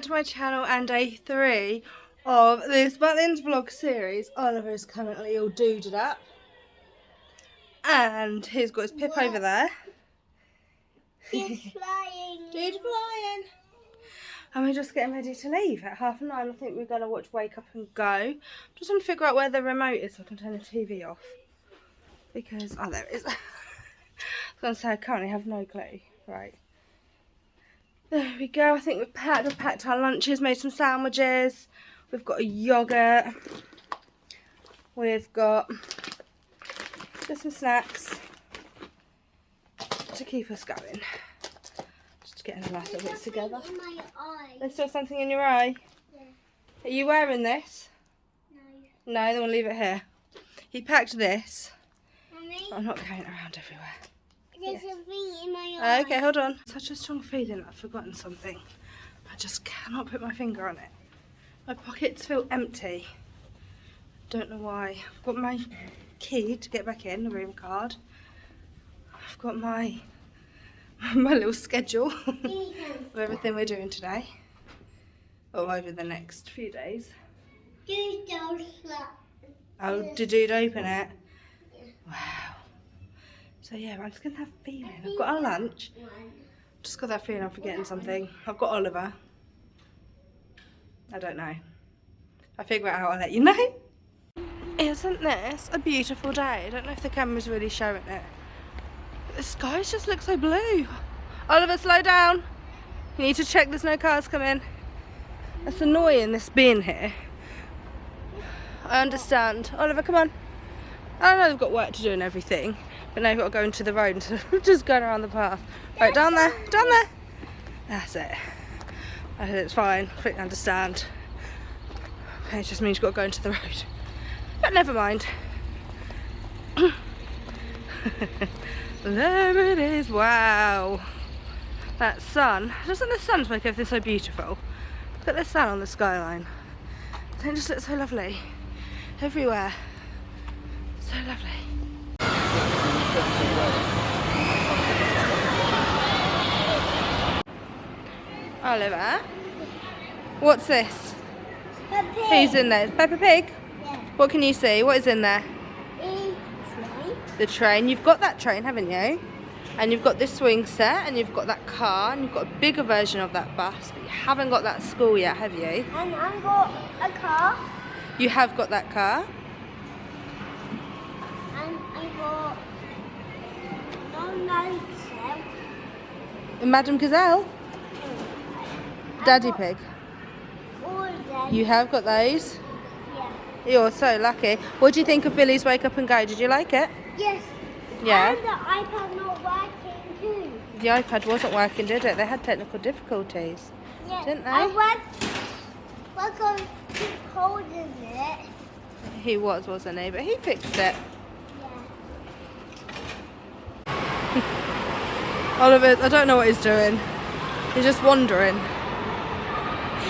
back to my channel and day 3 of this Butlin's vlog series. Oliver is currently all dooded up and he's got his pip over there. He's flying. Dude flying. And we're just getting ready to leave at 9:30. I think we're going to watch Wake Up and Go. Just want to figure out where the remote is so I can turn the TV off. Because, oh, there it is. I was going to say I currently have no clue. Right. There we go. I think we've packed our lunches, made some sandwiches. We've got a yogurt. We've got just some snacks to keep us going. Just getting the last little bits together. In my eye. There's still something in your eye? Yeah. Are you wearing this? No. No, then we'll leave it here. He packed this. Mommy, I'm not carrying it around everywhere. there's Yes. a thing in my eye. Okay, hold on. Such a strong feeling that I've forgotten something. I just cannot put my finger on it. My pockets feel empty. Don't know why. I've got my key to get back in, the room card. I've got my little schedule of everything we're doing today. Or over the next few days. You don't slap. Oh, did you open it? Wow. So yeah, I'm just going to have a feeling. I've got our lunch. Just got that feeling I'm forgetting something. I've got Oliver. I don't know. If I figure it out, I'll let you know. Isn't this a beautiful day? I don't know if the camera's really showing it. But the skies just look so blue. Oliver, slow down. You need to check there's no cars coming. That's annoying, this being here. I understand. Oliver, come on. I know they've got work to do and everything, but now you've got to go into the road instead of just going around the path. Right, down there, down there. That's it. I said it's fine, completely understand. It just means you've got to go into the road. But never mind. There it is, wow. That sun, doesn't the sun make everything so beautiful? Look at the sun on the skyline. It just looks so lovely. Everywhere. So lovely. Oliver, what's this? Peppa Pig. Who's in there? Peppa Pig? Yeah. What can you see? What is in there? Train. The train. You've got that train, haven't you? And you've got this swing set, and you've got that car, and you've got a bigger version of that bus, but you haven't got that school yet, have you? And I've got a car. You have got that car. And I got no cell. And Madame Gazelle? Daddy Pig. All of them. You have got those. Yeah. You're so lucky. What do you think of Billy's Wake Up and Go? Did you like it? Yes. Yeah. And the iPad not working too. The iPad wasn't working, did it? They had technical difficulties. Yeah. Didn't they? I went going to keep holding it. He was, wasn't he? But he fixed it. Yeah. Oliver, I don't know what he's doing. He's just wandering.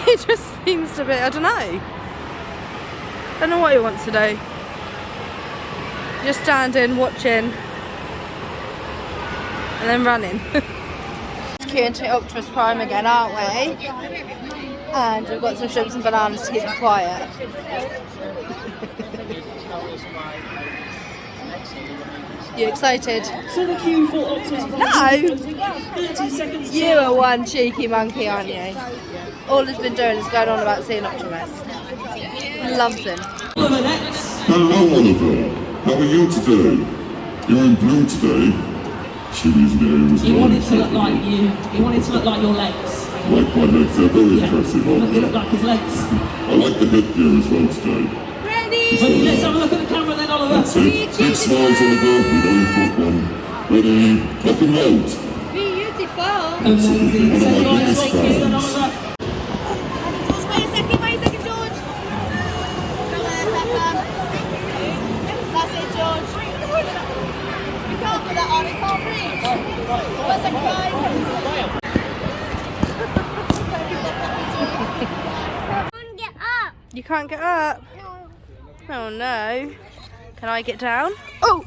He just seems to be, I don't know. Don't know what he wants to do. Just standing, watching, and then running. Queuing to Optimus Prime again, aren't we? And we've got some chips and bananas to keep it quiet. You excited? So the queue for Optimus Prime. No! 30 seconds. You are one cheeky monkey, aren't you? All he's been doing is going on about seeing Optimus. Loves him. Oliver next. Hello, Oliver. How are you today? You're in blue today. Chili's nose. He wanted to look like you. He wanted to look like your legs. Like my legs, they're very impressive, They aren't look they? like his legs. I like the headgear as well today. Ready, let's have a look at the camera then, Oliver. That's it. Big smiles, Oliver. We know you've got one. Ready? Rock and roll. Amazing. Say goodbye to Optimus then, Oliver. Wait a second, George. That's it, George. You can't put that on, it can't reach. Wait a second, guys. Get up. You can't get up. No. Oh no. Can I get down? Oh!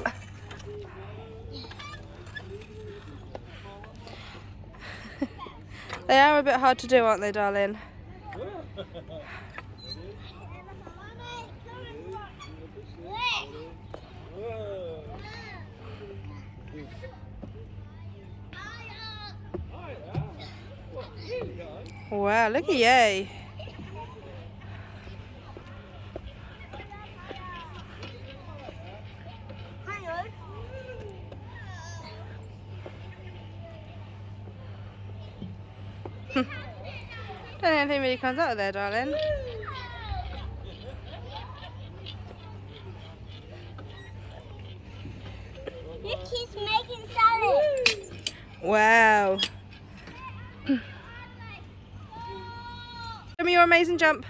They are a bit hard to do, aren't they, darling? Wow, look at you. Hang on. Don't think anything really comes out of there, darling. Look, he's making salad. Wow. Show me your amazing jump.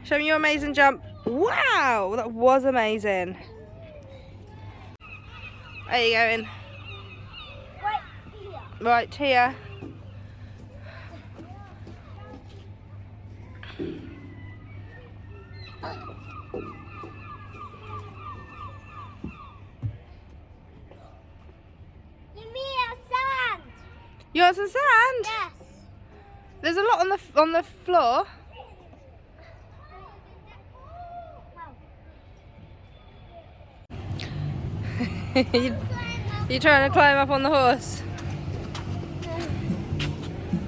Show me your amazing jump. Wow, that was amazing. Where are you going? Right here. Right here. Give me a sand. You want some sand? Yes. There's a lot on the floor. You're trying to climb up on the horse.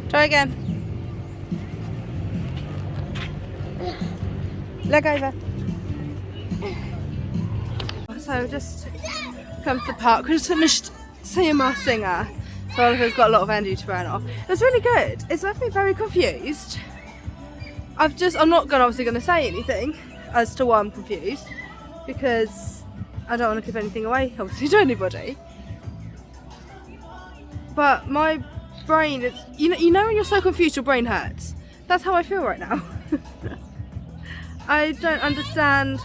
Try again. Leg over. So we've just come to the park. We just finished seeing our singer. So Oliver's got a lot of energy to burn off. It was really good. It's left me very confused. I'm not obviously going to say anything as to why I'm confused, because I don't want to give anything away, obviously, to anybody. But my brain is, you know when you're so confused your brain hurts? That's how I feel right now. I don't understand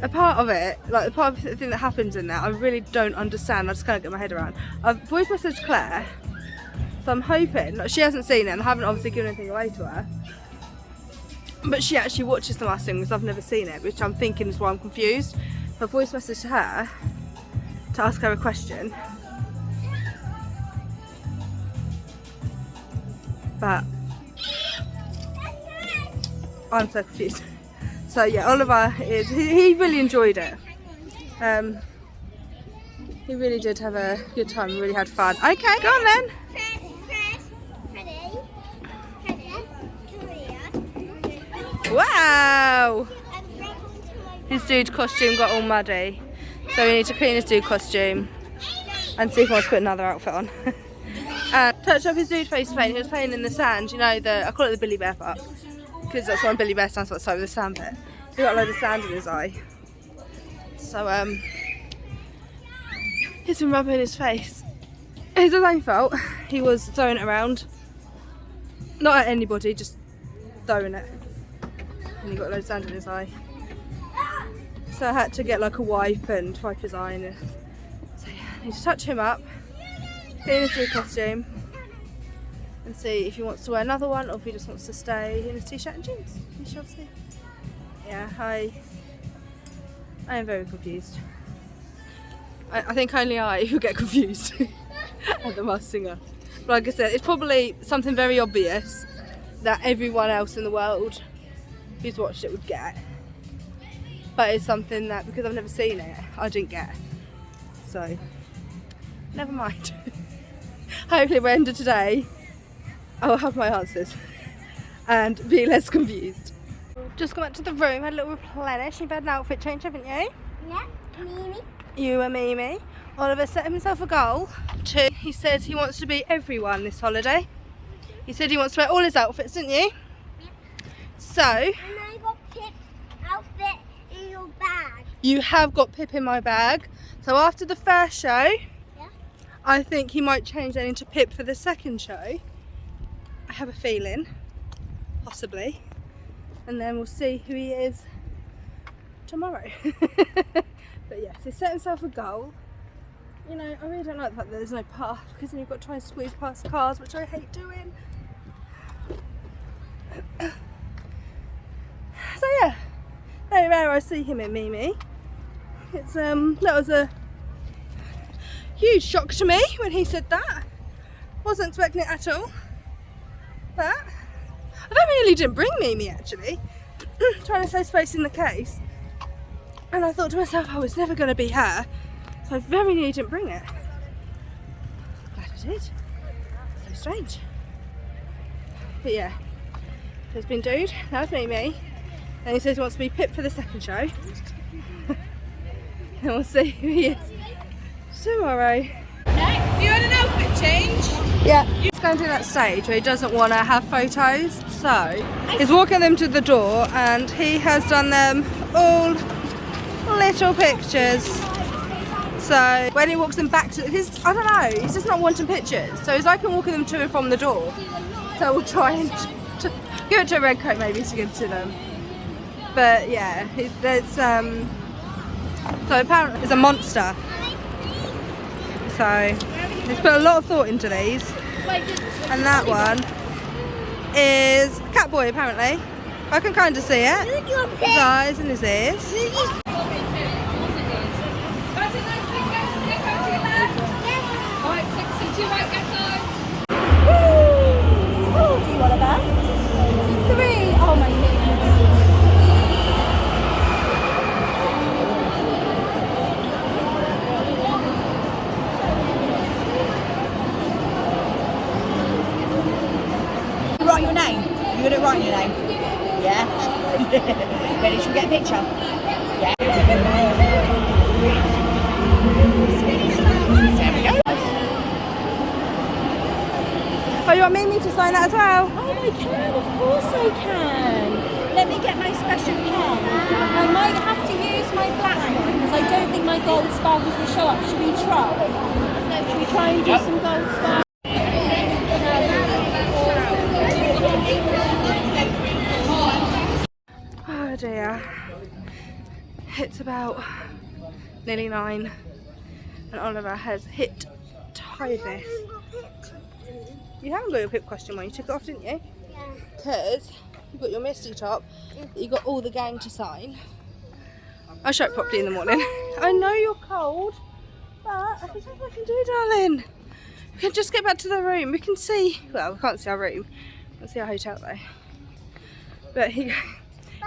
a part of it, like the part of the thing that happens in there. I really don't understand. I just can't get my head around. I've voice messaged Claire, so I'm hoping, she hasn't seen it and I haven't obviously given anything away to her, but she actually watches The Masked Singer because I've never seen it, which I'm thinking is why I'm confused. So I voice messaged her to ask her a question, but I'm so confused. So yeah, Oliver he really enjoyed it. He really did have a good time, really had fun. Okay, go on then. Wow! His dude costume got all muddy, so we need to clean his dude costume and see if he wants to put another outfit on. And touch up his dude face paint. He was playing in the sand, you know, I call it the Billy Bear part, because that's what Billy Bear stands for, so the sand bit. He got a load of sand in his eye. So he's been rubbing his face. It's his own fault. He was throwing it around. Not at anybody, just throwing it. And he got a load of sand in his eye. So I had to get like a wipe and wipe his eye. And so yeah, I need to touch him up, clean his new costume, and see if he wants to wear another one or if he just wants to stay in his t-shirt and jeans. We shall see. Yeah, I am very confused. I think only I will get confused at The Masked Singer. But like I said, it's probably something very obvious that everyone else in the world who's watched it would get. But it's something that, because I've never seen it, I didn't get. So, never mind. Hopefully by the end of today, I'll have my answers and be less confused. Just got back to the room, had a little replenish. You've had an outfit change, haven't you? Yeah, Mimi. You and Mimi. Oliver set himself a goal to, he said he wants to be everyone this holiday. He said he wants to wear all his outfits, didn't you? Yeah. So, And I got Pip's outfit in your bag. you have got Pip in my bag. So after the first show, Yeah. I think he might change that into Pip for the second show. I have a feeling, possibly. And then we'll see who he is tomorrow. But yes, he set himself a goal. You know, I really don't like the fact that there's no path, because then you've got to try and squeeze past cars, which I hate doing. So yeah, very rare I see him in Mimi. It's that was a huge shock to me when he said that. Wasn't expecting it at all. But nearly didn't bring Mimi actually. Trying to save space in the case. And I thought to myself, oh, it's never going to be her. So I very nearly didn't bring it. Glad I did. So strange. But yeah, there's been Dude, now it's Mimi. And he says he wants to be Pip for the second show. And we'll see who he is tomorrow. You had an outfit change? Yeah. He's going to that stage where he doesn't want to have photos. So he's walking them to the door and he has done them all little pictures. So when he walks them back to his, I don't know, he's just not wanting pictures. So he's like walking them to and from the door. So we'll try and give it to a red coat maybe to give to them. But yeah, there's so apparently it's a monster. So he's put a lot of thought into these. And that one is Catboy apparently. I can kind of see it. His eyes and his ears. Do you want to go? 3. Oh my goodness. Write your name. You're going to write your name? Yeah? Ready to get a picture? Yeah. There we go. Oh, you want Mimi to sign that as well? Oh, I can, of course I can. Let me get my special pen. I might have to use my black one because I don't think my gold sparkles will show up. Should we try? Should we try and do some gold sparkles? Oh dear. It's about nearly 9 and Oliver has hit tiredness. You haven't got your Pip costume on, you took it off, didn't you? Yeah. Because you've got your Misty top that you got all the gang to sign. I'll show it properly in the morning. I know you're cold, but I think I can do, darling. We can just get back to the room. We can see, well, we can't see our room. We can see our hotel though. But he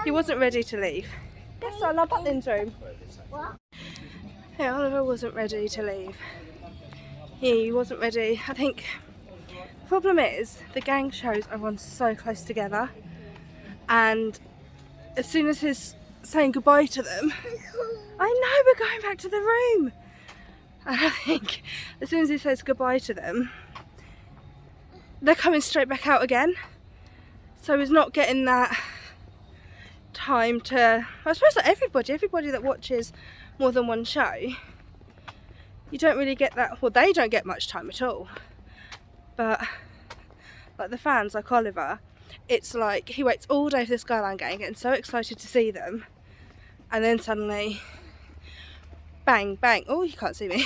wasn't ready to leave. Yes, I love Butlin's room. What? Yeah, Oliver wasn't ready to leave. He wasn't ready. I think the problem is the gang shows everyone's so close together, and as soon as he's saying goodbye to them, I know we're going back to the room. And I think as soon as he says goodbye to them, they're coming straight back out again. So he's not getting that time to, I suppose like everybody that watches more than one show, you don't really get that, well they don't get much time at all. But like the fans, like Oliver, it's like he waits all day for the Skyline gang, getting so excited to see them, and then suddenly bang bang, oh you can't see me,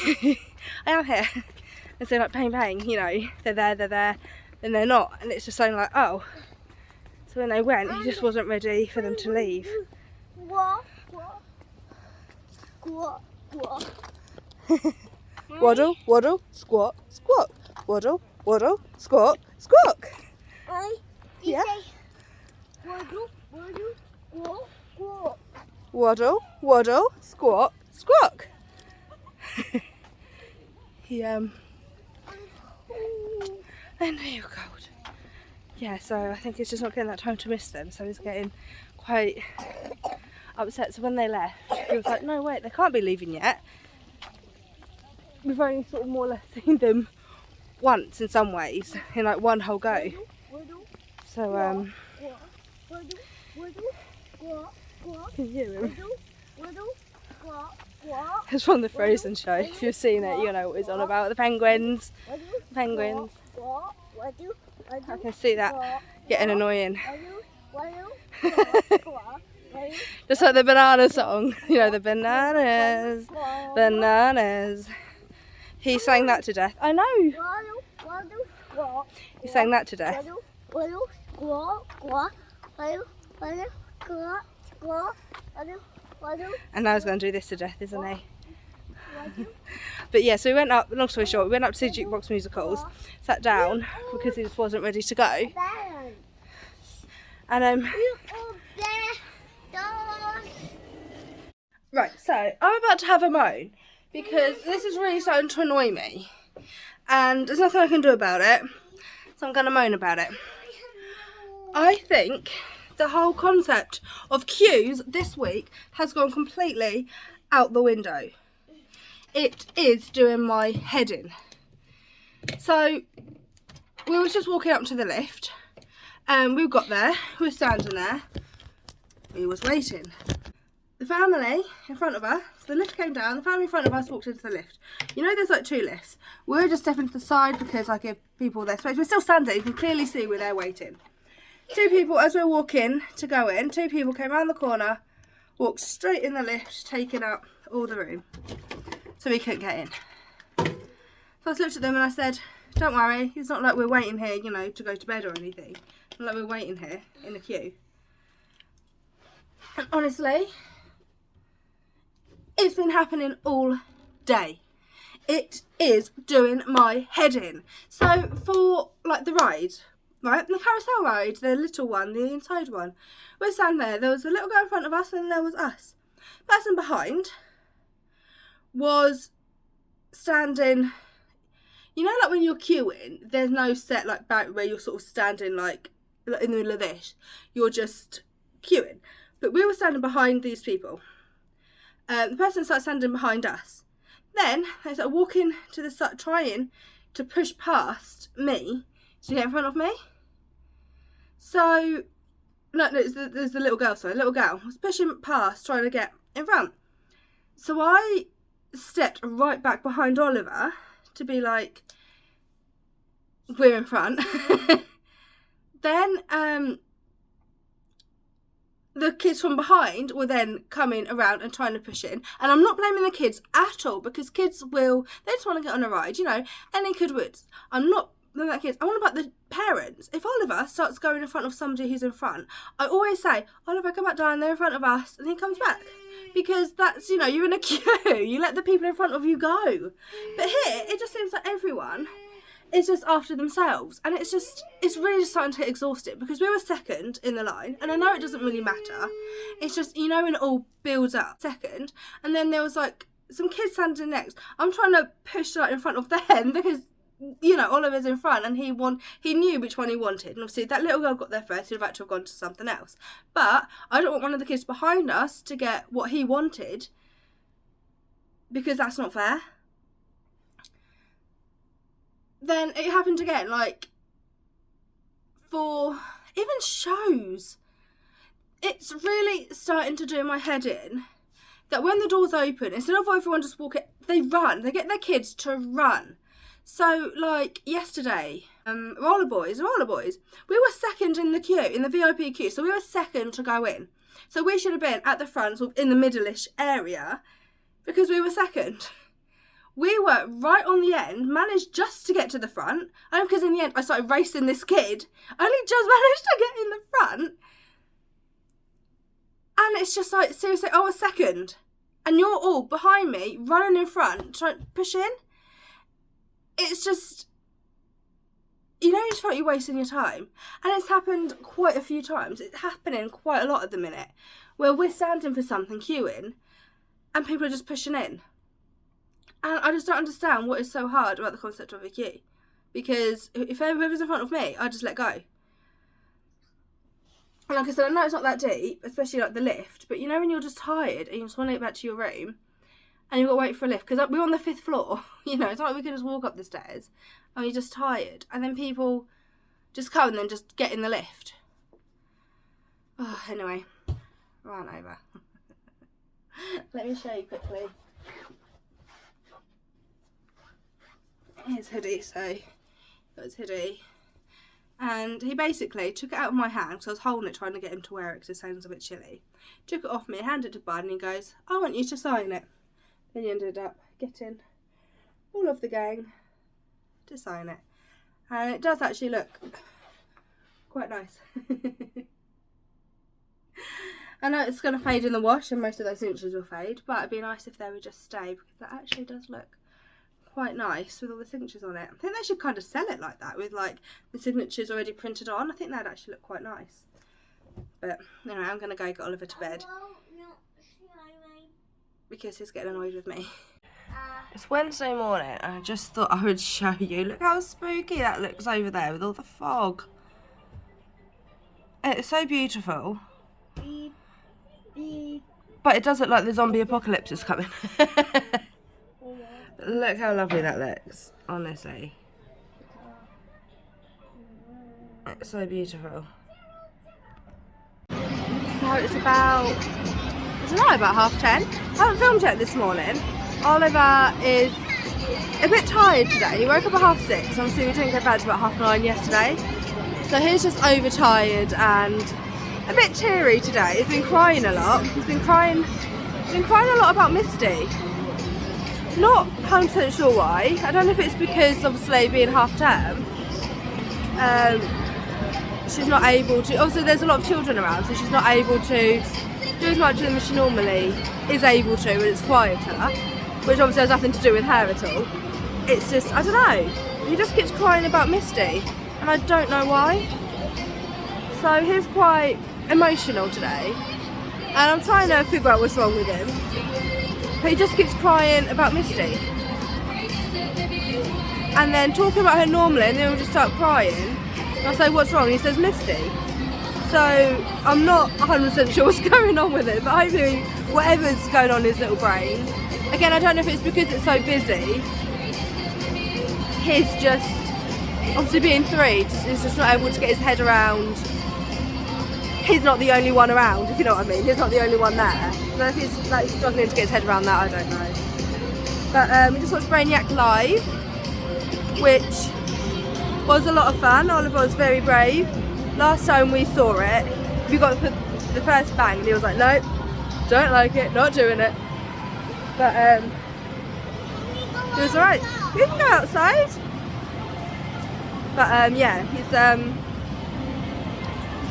I am here, and so like bang bang, you know, they're there, then they're not, and it's just saying like, oh, so when they went he just wasn't ready for them to leave. What? What? Waddle, waddle, squat, squat, waddle, waddle, squat, squawk. Yeah. Waddle, waddle, squat, squawk. I know you're cold. Yeah, so I think he's just not getting that time to miss them, so he's getting quite upset. So when they left, he was like, no wait, they can't be leaving yet. We've only sort of more or less seen them once in some ways, in like one whole go. So can you hear him? It's from the Frozen show. If you've seen it, you know what he's on about. The penguins. Penguins. I can see that getting annoying. Just like the banana song. You know, the bananas. Bananas. He sang that to death. I know. He sang that to death. And now he's going to do this to death, isn't he? But yeah, so we went up, long story short, we went up to see Jukebox Musicals, sat down because he just wasn't ready to go. And right, so I'm about to have a moan because this is really starting to annoy me, and there's nothing I can do about it, so I'm going to moan about it. I think the whole concept of queues this week has gone completely out the window. It is doing my head in. So we was just walking up to the lift, and we got there, we were standing there, we was waiting. The family in front of us, the lift came down, the family in front of us walked into the lift. You know there's like 2 lifts. We're just stepping to the side because I give people their space. We're still standing, you can clearly see we're there waiting. 2 people, as we're walking to go in, 2 people came around the corner, walked straight in the lift, taking up all the room. So we couldn't get in. So I looked at them and I said, don't worry, it's not like we're waiting here, you know, to go to bed or anything. It's not like we're waiting here in a queue. And honestly, it's been happening all day. It is doing my head in. So for like the ride, right, the carousel ride, the little one, the inside one, we're standing there was a little girl in front of us and there was us. The person behind was standing, you know, like when you're queuing, there's no set like back where you're sort of standing like in the middle of this, you're just queuing. But we were standing behind these people. The person started standing behind us. Then they started walking to the side, trying to push past me to get in front of me. So, no, there's the little girl, sorry, the little girl was pushing past, trying to get in front. So I stepped right back behind Oliver to be like, we're in front. Then, the kids from behind were then coming around and trying to push in. And I'm not blaming the kids at all, because kids they just want to get on a ride, you know, any kid would. I'm not blaming that kids. I want about the parents. If Oliver starts going in front of somebody who's in front, I always say, Oliver, come back down, they're in front of us, and he comes back. Because that's, you know, you're in a queue, you let the people in front of you go. But here, it just seems like everyone is just after themselves, and it's really just starting to get exhausted, because we were second in the line, and I know it doesn't really matter, it's just, you know, when it all builds up, second, and then there was like some kids standing next. I'm trying to push right in front of them because, you know, Oliver's in front and he knew which one he wanted, and obviously that little girl got there first, he'd have had to have gone to something else. But I don't want one of the kids behind us to get what he wanted, because that's not fair. Then it happened again, like, for even shows. It's really starting to do my head in that when the doors open, instead of everyone just walking, they run. They get their kids to run. So, like, yesterday, roller boys, we were second in the queue, in the VIP queue, so we were second to go in. So we should have been at the front, sort of in the middle-ish area, because we were second. We were right on the end, managed just to get to the front. And because in the end I started racing this kid, I only just managed to get in the front. And it's just like, seriously, I was second. And you're all behind me, running in front, trying to push in. It's just, you know, you just feel like you're wasting your time. And it's happened quite a few times. It's happening quite a lot at the minute, where we're standing for something, queuing, and people are just pushing in. And I just don't understand what is so hard about the concept of a queue. Because if whoever's in front of me, I just let go. And like I said, I know it's not that deep, especially like the lift, but you know when you're just tired and you just want to get back to your room and you've got to wait for a lift, because we're on the 5th floor, you know, it's not like we can just walk up the stairs and you're just tired, and then people just come and then just get in the lift. Oh, anyway, run over. Let me show you quickly. Here's Hoodie, so that's Hoodie. And he basically took it out of my hand, because I was holding it trying to get him to wear it because it sounds a bit chilly. Took it off me, handed it to Bud, and he goes, I want you to sign it. Then he ended up getting all of the gang to sign it. And it does actually look quite nice. I know it's going to fade in the wash and most of those signatures will fade, but it'd be nice if they would just stay, because that actually does look quite nice with all the signatures on it. I think they should kind of sell it like that, with like the signatures already printed on. I think that'd actually look quite nice. But anyway, I'm going to go get Oliver to bed because he's getting annoyed with me. It's Wednesday morning and I just thought I would show you. Look how spooky that looks over there with all the fog. It's so beautiful. But it does look like the zombie apocalypse is coming. Look how lovely that looks, honestly. It's so beautiful. So it's about, I don't know, about 10:30. I haven't filmed yet this morning. Oliver is a bit tired today. He woke up at 6:30. Obviously we didn't go back to about 9:30 yesterday. So he's just overtired and a bit teary today. He's been crying a lot. He's been crying a lot about Misty. Not 100% sure why. I don't know if it's because obviously being half term, she's not able to, also there's a lot of children around, so she's not able to do as much as she normally is able to when it's quieter, which obviously has nothing to do with her at all. It's just, I don't know, he just keeps crying about Misty and I don't know why. So he's quite emotional today and I'm trying to figure out what's wrong with him, but he just keeps crying about Misty and then talking about her normally, and then he'll just start crying and I'll say what's wrong, he says Misty. So I'm not 100% sure what's going on with it, but hopefully whatever's going on in his little brain, again I don't know if it's because it's so busy, he's just, obviously being 3, he's just not able to get his head around. He's not the only one around, if you know what I mean. He's not the only one there. But if he's like struggling to get his head around that, I don't know. But we just watched Brainiac live, which was a lot of fun. Oliver was very brave. Last time we saw it, we got the first bang and he was like, nope, don't like it, not doing it. But it was alright. We can go outside. But yeah, he's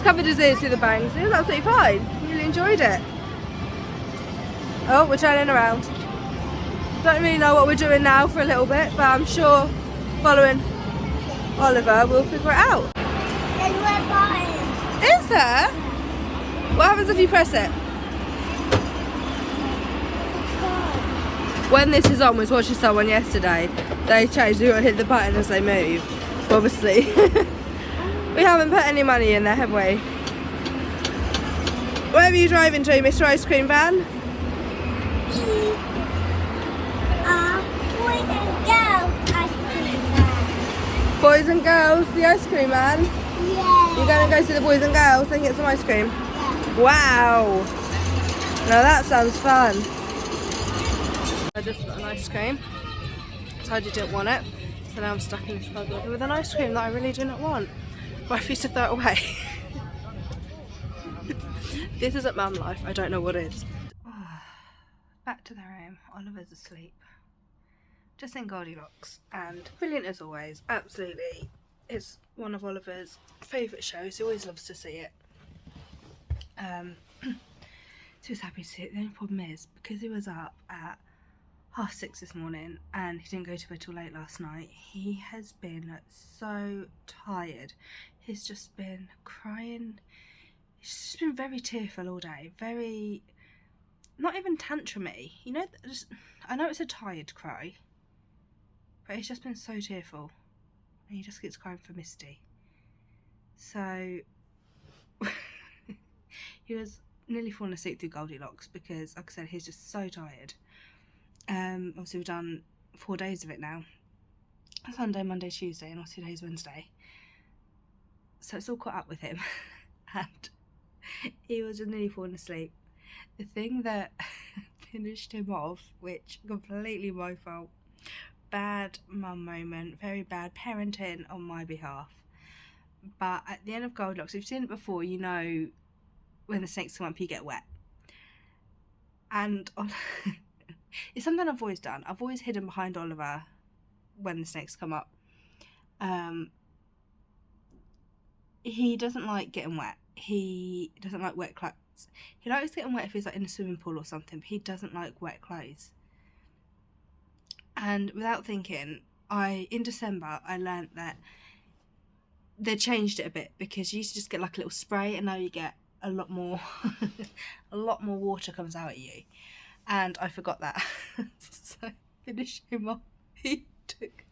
covered his ears with the bangs. He was absolutely fine. He really enjoyed it. Oh, we're turning around. Don't really know what we're doing now for a little bit, but I'm sure following Oliver we'll figure it out. There's a red button. Is there? What happens if you press it? When this is on, was watching someone yesterday. They changed, you hit the button as they move. Obviously. We haven't put any money in there, have we? Where are you driving to, Mr. Ice Cream Van? Boys and girls ice cream van. Boys and girls, the ice cream van? Yeah. You're going to go see the boys and girls and get some ice cream? Yeah. Wow! Now that sounds fun. I just got an ice cream. Told you didn't want it. So now I'm stuck in this bubble with an ice cream that I really do not want. I refuse to throw it away. This isn't mum life, I don't know what is. Back to the room, Oliver's asleep. Just in Goldilocks, and brilliant as always, absolutely. It's one of Oliver's favourite shows, he always loves to see it. So he's happy to see it. The only problem is, because he was up at 6:30 this morning and he didn't go to bed till late last night, he has been so tired. He's just been crying. He's just been very tearful all day, very, not even tantrumy, you know, just, I know it's a tired cry, but he's just been so tearful and he just keeps crying for Misty. So he was nearly falling asleep through Goldilocks because, like I said, he's just so tired. Obviously we've done 4 days of it now. Sunday, Monday, Tuesday, and obviously today's Wednesday. So it's all caught up with him. And he was just nearly falling asleep. The thing that finished him off, which completely my fault, bad mum moment, very bad parenting on my behalf. But at the end of Goldilocks, if you've seen it before, you know when the snakes come up you get wet. And it's something I've always done. I've always hidden behind Oliver when the snakes come up. He doesn't like getting wet. He doesn't like wet clothes. He likes getting wet if he's like in a swimming pool or something, but he doesn't like wet clothes. And without thinking, in December I learnt that they changed it a bit, because you used to just get like a little spray and now you get a lot more a lot more water comes out at you, and I forgot that. So finish him off, he took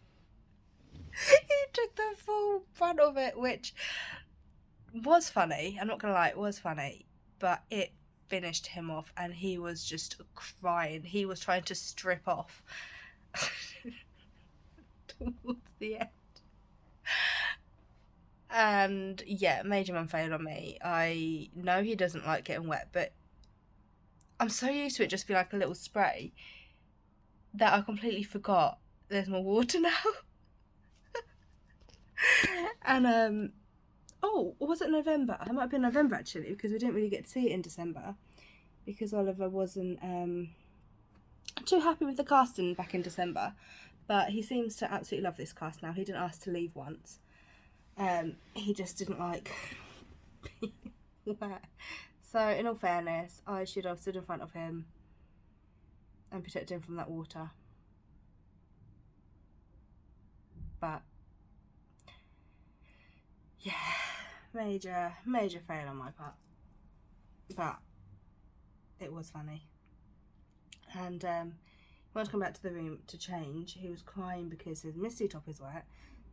the full brunt of it, which was funny. I'm not gonna lie, it was funny, but it finished him off and he was just crying. He was trying to strip off towards the end. And yeah, major man fail on me. I know he doesn't like getting wet, but I'm so used to it just being like a little spray that I completely forgot there's more water now. And oh, was it November? It might have been November actually, because we didn't really get to see it in December because Oliver wasn't too happy with the casting back in December, but he seems to absolutely love this cast now. He didn't ask to leave once. He just didn't like being wet. So in all fairness, I should have stood in front of him and protected him from that water. But yeah, major fail on my part. But it was funny. And he wanted to come back to the room to change. He was crying because his misty top is wet.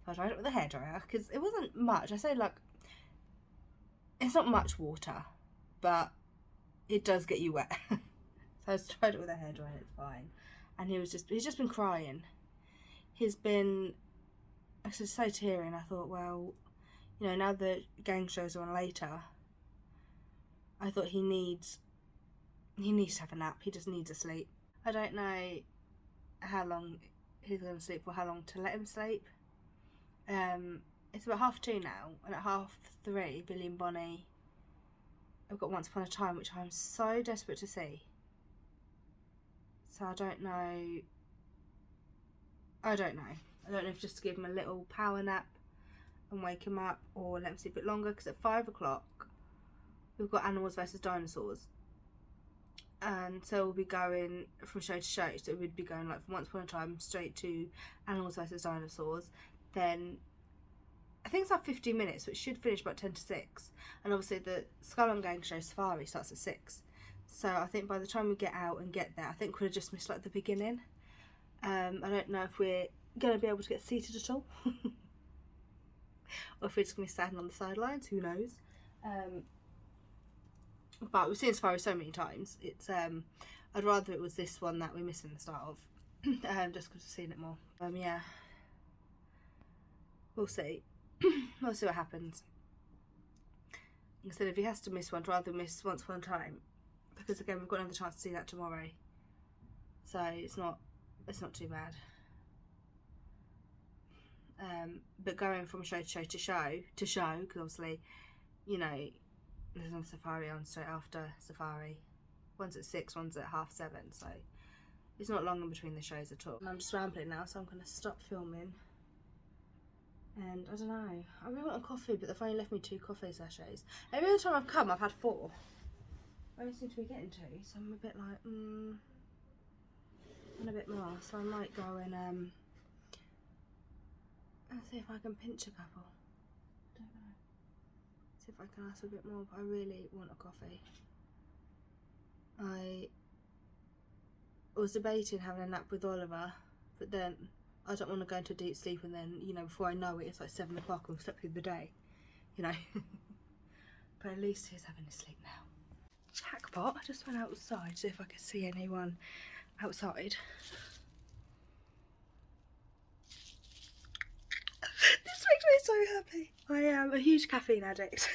So I dried it with a hairdryer because it wasn't much. I say like, it's not much water, but it does get you wet. So I dried it with a hairdryer, it's fine. And he's just been crying. He's been, I was so teary, and I thought, well, you know, now the gang shows are on later, I thought he needs to have a nap. He just needs a sleep. I don't know how long he's going to sleep or how long to let him sleep. It's about 2:30 now, and at 3:30 Billy and Bonnie have got Once Upon a Time, which I'm so desperate to see. So I don't know if just to give him a little power nap and wake him up, or let him sleep a bit longer, because at 5 o'clock we've got Animals vs Dinosaurs, and so we'll be going from show to show. So we'd be going like from Once Upon a Time straight to Animals vs Dinosaurs. Then I think it's like 15 minutes, so it should finish about 10 to 6. And obviously the Skull and Gang show Safari starts at 6. So I think by the time we get out and get there, I think we'll have just missed like the beginning. I don't know if we're going to be able to get seated at all. Or if we're just going to be standing on the sidelines, who knows. But we've seen Safari so many times. It's I'd rather it was this one that we're missing the start of. Just because we've seen it more. Yeah. We'll see. We'll see what happens. Instead, if he has to miss one, I'd rather miss Once Upon a Time, because again we've got another chance to see that tomorrow. So it's not too bad. But going from show to show, because obviously, you know, there's another Safari on straight after Safari. One's at 6, one's at 7:30, so it's not long in between the shows at all. And I'm just rambling now, so I'm going to stop filming. And I don't know, I really want a coffee, but they've only left me 2 coffee sachets. Every other time I've come, I've had 4. I only seem to be getting 2, so I'm a bit like, and a bit more. So I might go and see if I can pinch a couple. I don't know. See if I can ask a bit more, but I really want a coffee. I was debating having a nap with Oliver, but then I don't want to go into a deep sleep and then, you know, before I know it, it's like 7 o'clock and we've slept through the day, you know. But at least he's having his sleep now. Jackpot, I just went outside to see if I could see anyone outside. This makes me so happy. I am a huge caffeine addict.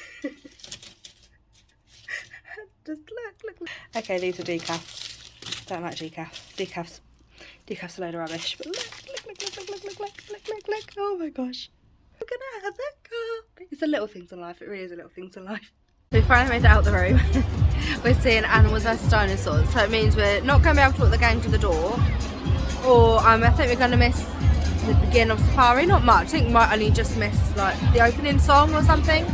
Just look. Okay, these are decaf. Don't like decaf. Decaf's a load of rubbish. But look. Oh my gosh. We're gonna have that coffee. It's the little things in life. It really is the little things in life. We finally made it out the room. We're seeing Animals vs Dinosaurs. So it means we're not going to be able to walk the gang to the door. Or I think we're going to miss the beginning of Safari. Not much. I think we might only just miss like the opening song or something.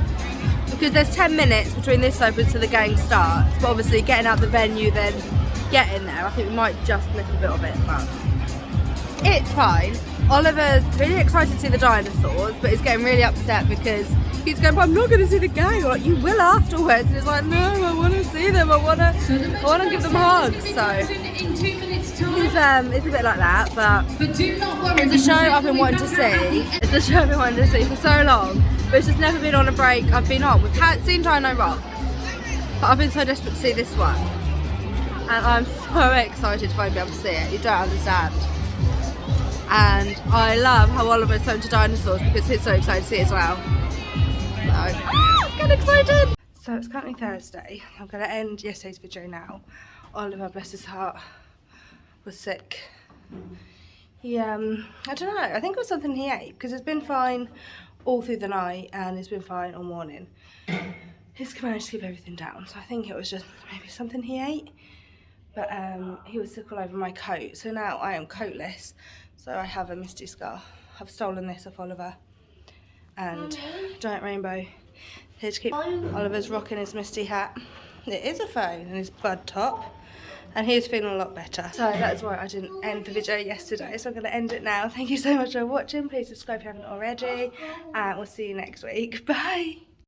Because there's 10 minutes between this opens to the gang starts. But obviously getting out the venue, then getting there, I think we might just miss a bit of it. But it's fine. Oliver's really excited to see the dinosaurs, but he's getting really upset because he's going, I'm not going to see the gang. I'm like, you will afterwards. And he's like, no, I want to see them. I want to give them hugs. So it's a bit like that, but it's a show I've been wanting to see. It's a show I've been wanting to see for so long, but it's just never been on a break I've been on. We've seen Dino Rocks, but I've been so desperate to see this one, and I'm so excited to finally be able to see it. You don't understand. And I love how Oliver's so into dinosaurs because he's so excited to see it as well. So, I'm getting excited! So it's currently Thursday. I'm going to end yesterday's video now. Oliver, bless his heart, was sick. He, I don't know, I think it was something he ate because it's been fine all through the night and it's been fine all morning. He's managed to keep everything down, so I think it was just maybe something he ate. But he was sick all over my coat, so now I am coatless. So I have a misty scarf. I've stolen this off Oliver. And giant rainbow here to keep. Oliver's rocking his misty hat. It is a phone and his bud top. And he's feeling a lot better. So that's why I didn't end the video yesterday. So I'm going to end it now. Thank you so much for watching. Please subscribe if you haven't already. And we'll see you next week. Bye.